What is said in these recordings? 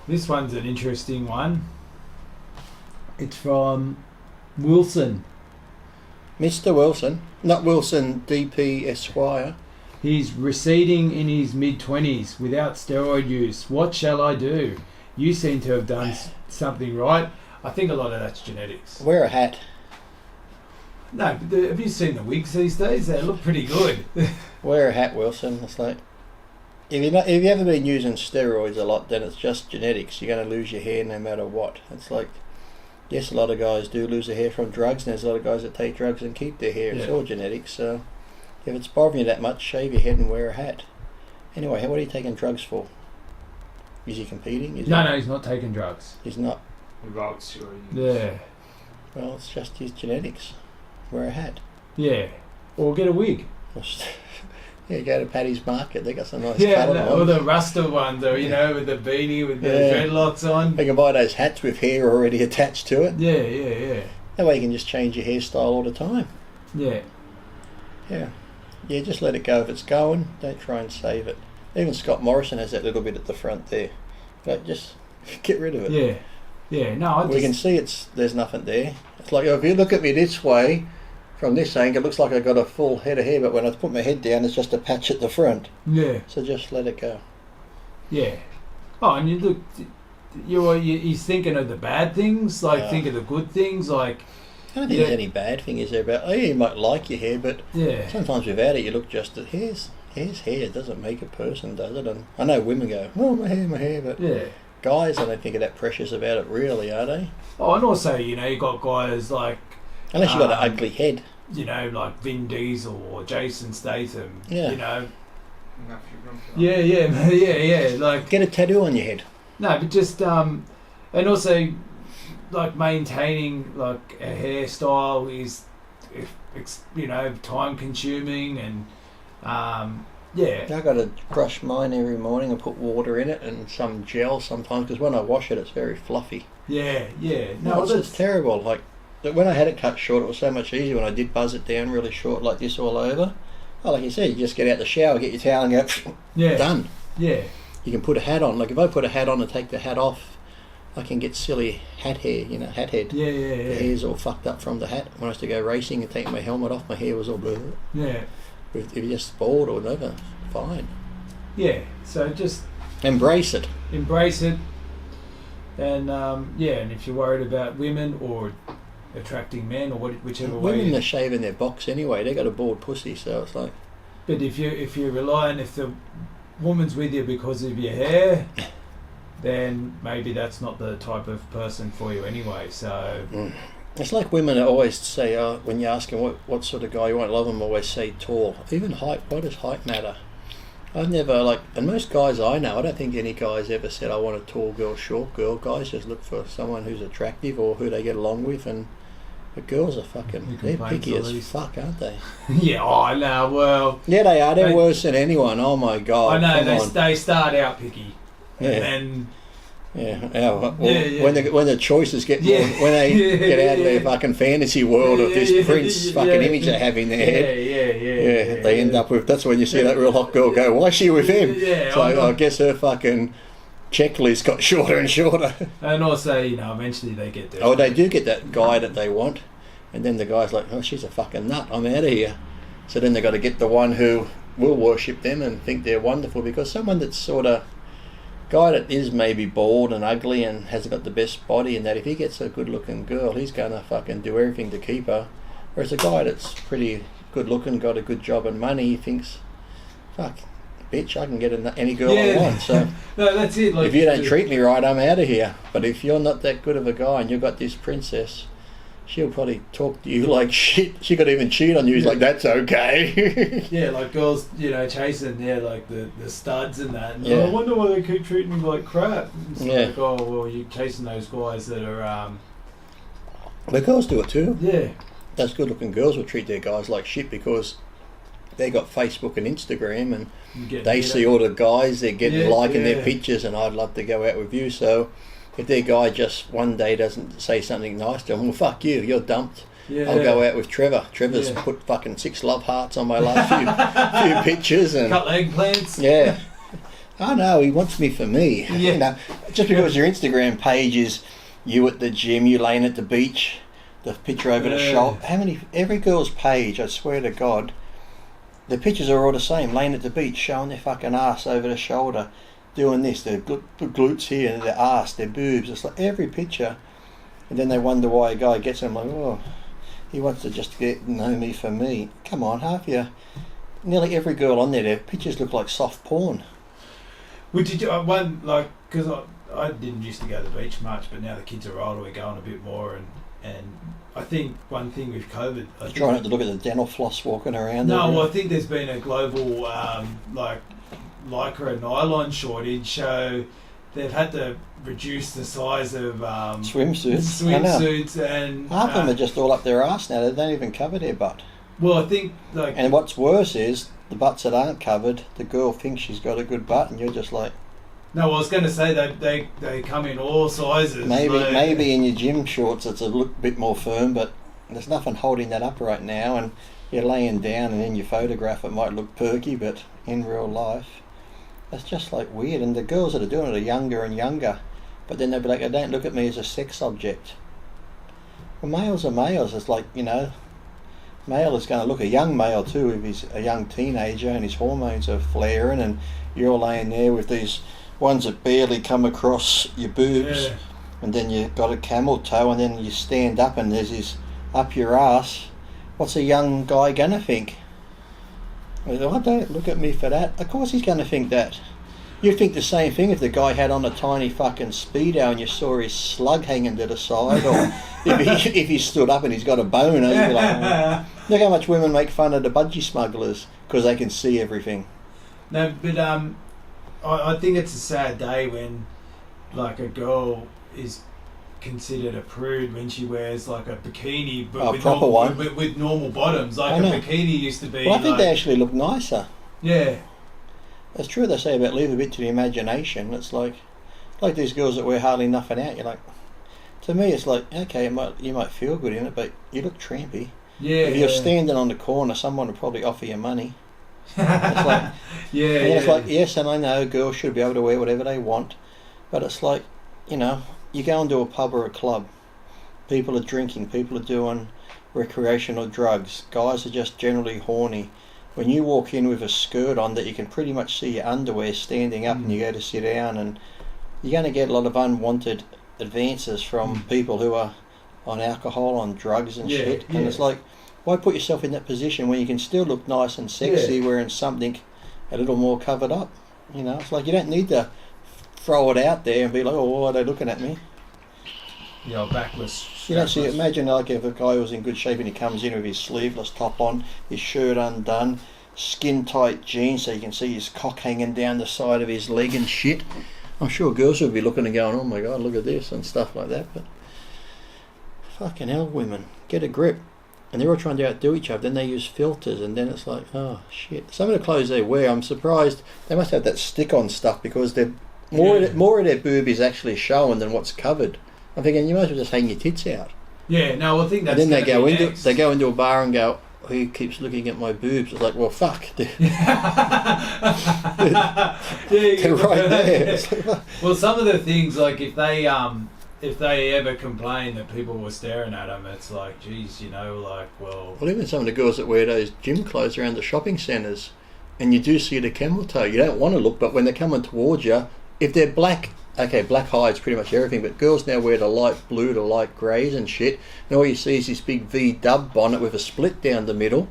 This one's an interesting one. It's from Wilson. Mr. Wilson, not Wilson DP Esquire. He's receding in his mid-20s without steroid use. What shall I do? You seem to have done something right. I think a lot of that's genetics. Wear a hat. No, but have you seen the wigs these days? They look pretty good. Wear a hat, Wilson. It's like, if you haven't been using steroids a lot, then it's just genetics. You're going to lose your hair no matter what. It's like, yes, a lot of guys do lose their hair from drugs, and there's a lot of guys that take drugs and keep their hair. It's all genetics. So if it's bothering you that much, shave your head and wear a hat. Anyway, what are you taking drugs for? Is he competing? No, he's not taking drugs. He's not. Yeah. Well, it's just his genetics. Wear a hat. Yeah. Or get a wig. Yeah, go to Paddy's Market. They got some nice colour ones. Or the Rasta ones, or, with the beanie with the dreadlocks on. You can buy those hats with hair already attached to it. Yeah. That way you can just change your hairstyle all the time. Yeah. Yeah, just let it go if it's going. Don't try and save it. Even Scott Morrison has that little bit at the front there. But just get rid of it. Yeah. No, we can see there's nothing there. It's like, if you look at me this way, from this angle, it looks like I've got a full head of hair, but when I put my head down, it's just a patch at the front. Yeah. So just let it go. Yeah. Oh, and you look, he's thinking of the bad things, think of the good things, I don't think there's any bad thing is there about. You might like your hair, but sometimes without it, you look just at hair's hair. It doesn't make a person, does it? And I know women go, "Oh, my hair," but guys, I don't think are that precious about it, really, are they? Oh, and also, you got guys like. Unless you've got an ugly head. Like Vin Diesel or Jason Statham. Yeah. Yeah. Like, get a tattoo on your head. No, but just and also like maintaining like a hairstyle is time consuming and I got to brush mine every morning and put water in it and some gel sometimes, because when I wash it, it's very fluffy. Yeah. No, it's terrible. Like, when I had it cut short, it was so much easier when I did buzz it down really short like this all over. Oh, like you said, you just get out the shower, get your towel and go, done. Yeah. You can put a hat on. Like, if I put a hat on and take the hat off, I can get silly hat hair, hat head. Yeah. The hair's all fucked up from the hat. When I used to go racing and take my helmet off, my hair was all blue. Yeah. If you're just bald or whatever, fine. Yeah, so just... Embrace it. And, and if you're worried about women or attracting men or whichever way... Women are shaving their box anyway. They got a bald pussy, so it's like... But if you're relying, if the woman's with you because of your hair, then maybe that's not the type of person for you anyway, so... It's like women always say, when you ask them what sort of guy you want, a lot of them always say tall. Even height, why does height matter? I've never, and most guys I know, I don't think any guys ever said, I want a tall girl, short girl. Guys just look for someone who's attractive or who they get along with, but girls are they're picky as fuck, aren't they? Yeah, I know, well... Yeah, they are. They're worse than anyone. Oh my God. I know, they start out picky. Yeah. And then... When the choices get more, when they get out of their fucking fantasy world of this Prince fucking image they have in their head, they end up with, that's when you see that real hot girl go, why is she with him? So I guess her fucking checklist got shorter and shorter. And also, eventually they get there. Oh, they do get that guy that they want, and then the guy's like, oh, she's a fucking nut, I'm out of here. So then they got to get the one who will worship them and think they're wonderful, because someone that's sort of guy that is maybe bald and ugly and hasn't got the best body, and that if he gets a good looking girl, he's going to fucking do everything to keep her. Whereas a guy that's pretty good looking, got a good job and money, he thinks, fuck, bitch, I can get any girl I want. So no, that's it. If you don't treat me right, I'm out of here. But if you're not that good of a guy and you've got this princess, she'll probably talk to you like shit. She could even cheat on you. He's like, that's okay. Yeah, like girls, chasing, like the studs and that. And I wonder why they keep treating me like crap. It's like, oh, well, you're chasing those guys that are... The girls do it too. Yeah. Those good-looking girls will treat their guys like shit because they got Facebook and Instagram and they see all the guys they're getting liking their pictures, and I'd love to go out with you. So if their guy just one day doesn't say something nice to them, well, fuck you, you're dumped. I'll go out with Trevor. Trevor's put fucking 6 love hearts on my last few pictures. And couple eggplants. Yeah. Oh no, he wants me for me. Yeah. You know, just because your Instagram page is you at the gym, you laying at the beach, the picture over the shoulder. Every girl's page, I swear to God, the pictures are all the same, laying at the beach, showing their fucking ass over the shoulder, doing this, their glutes here, their ass, their boobs. It's like every picture. And then they wonder why a guy gets them, like, oh, he wants to just get know me for me. Come on, nearly every girl on there, their pictures look like soft porn. Well, did you because I didn't used to go to the beach much, but now the kids are older, we're going a bit more, and I think one thing with COVID, Try not to look at the dental floss walking around. No, well, I think there's been a global lycra nylon shortage, so they've had to reduce the size of swimsuits. And half of them are just all up their arse now. They don't even cover their butt. Well, I think and what's worse is the butts that aren't covered. The girl thinks she's got a good butt, and you're just like. No, I was going to say they come in all sizes. Maybe in your gym shorts it's a bit more firm, but there's nothing holding that up right now. And you're laying down, and in your photograph it might look perky, but in real life, it's just like weird. And the girls that are doing it are younger and younger, but then they'll be like, "Oh, don't look at me as a sex object." Well, males are males. It's like, you know, male is going to look a young male too if he's a young teenager and his hormones are flaring, and you're laying there with these ones that barely come across your boobs, and then you got a camel toe, and then you stand up and there's this up your ass. What's a young guy gonna think? Well, don't look at me for that. Of course he's gonna think that. You'd think the same thing if the guy had on a tiny fucking Speedo and you saw his slug hanging to the side, or if he stood up and he's got a boner, you'd be like, oh. Look how much women make fun of the budgie smugglers because they can see everything. No, but I think it's a sad day when, like, a girl is considered a prude when she wears like a bikini, but with normal bottoms. Like a bikini used to be. Well, I think they actually look nicer. Yeah, it's true. They say about leave a bit to the imagination. It's like these girls that wear hardly nothing out. You're like, to me, it's like, okay, you might feel good in it, but you look trampy. Yeah. If you're standing on the corner, someone would probably offer you money. It's like, it's like, yes, and I know girls should be able to wear whatever they want, but it's like, you know, you go into a pub or a club, people are drinking, people are doing recreational drugs, guys are just generally horny. When you walk in with a skirt on that you can pretty much see your underwear standing up and you go to sit down, and you're going to get a lot of unwanted advances from people who are on alcohol, on drugs and shit, and it's like, why put yourself in that position when you can still look nice and sexy wearing something a little more covered up? You know, it's like you don't need to throw it out there and be like, oh, why are they looking at me? Yeah, backless. You don't see. Imagine like if a guy was in good shape and he comes in with his sleeveless top on, his shirt undone, skin tight jeans so you can see his cock hanging down the side of his leg and shit. I'm sure girls would be looking and going, oh my God, look at this and stuff like that. But fucking hell, women, get a grip. And they're all trying to outdo each other. Then they use filters, and then it's like, oh shit. Some of the clothes they wear, I'm surprised they must have that stick-on stuff because they're more of their boob is actually showing than what's covered. I'm thinking you might as well just hang your tits out. Yeah, no, I think that's. And then they go into a bar and go, he keeps looking at my boobs. It's like, well, fuck. They're right there. Well, some of the things, like if they ever complain that people were staring at them, it's like, geez, you know, like, well, even some of the girls that wear those gym clothes around the shopping centres, and you do see the camel toe, you don't want to look, but when they're coming towards you, if they're black, okay, black hides pretty much everything, but girls now wear the light blue to light greys and shit, and all you see is this big V-dub bonnet with a split down the middle.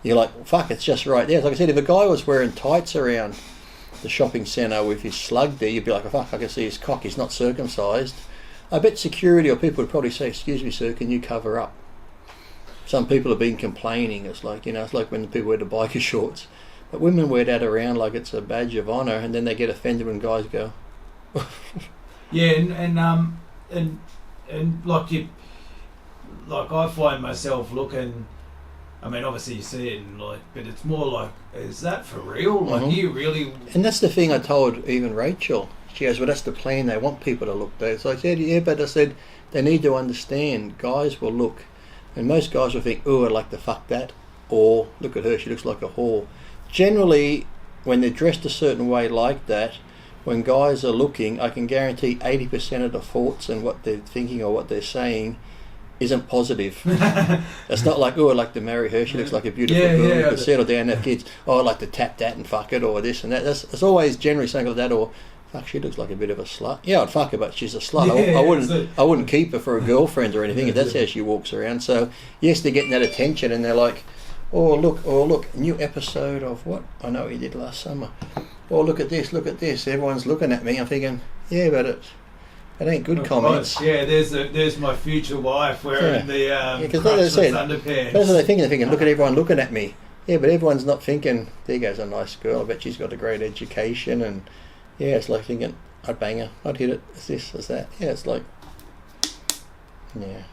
You're like, fuck, it's just right there. Like I said, if a guy was wearing tights around the shopping centre with his slug there, you'd be like, oh, fuck, I can see his cock, he's not circumcised. I bet security or people would probably say, excuse me, sir, can you cover up? Some people have been complaining. It's like, you know, it's like when people wear the biker shorts. But women wear that around like it's a badge of honour, and then they get offended when guys go. Yeah, and like I find myself looking. I mean, obviously you see it, and like, but it's more like, is that for real? Like, you really? And that's the thing I told even Rachel. She goes, well, that's the plan. They want people to look there. So I said, yeah, but I said, they need to understand. Guys will look. And most guys will think, oh, I'd like to fuck that. Or, look at her, she looks like a whore. Generally, when they're dressed a certain way like that, when guys are looking, I can guarantee 80% of the thoughts and what they're thinking or what they're saying isn't positive. It's not like, oh, I like to marry her, she looks like a beautiful girl, to settle down and have kids. Oh, I like to tap that and fuck it, or this and that. It's always generally something like that, or fuck, she looks like a bit of a slut. Yeah, I'd fuck her, but she's a slut. I wouldn't keep her for a girlfriend or anything if that's how she walks around. So yes, they're getting that attention, and they're like, oh look, new episode of what? I know what you did last summer. Oh, look at this, everyone's looking at me. I'm thinking, yeah, but it ain't good comments. Yeah, there's my future wife wearing the crotchless underpants. That's what they're thinking, look at everyone looking at me. Yeah, but everyone's not thinking, there goes a nice girl, I bet she's got a great education, and yeah, it's like thinking, I'd bang her, I'd hit it, it's this, it's that. Yeah, it's like, yeah.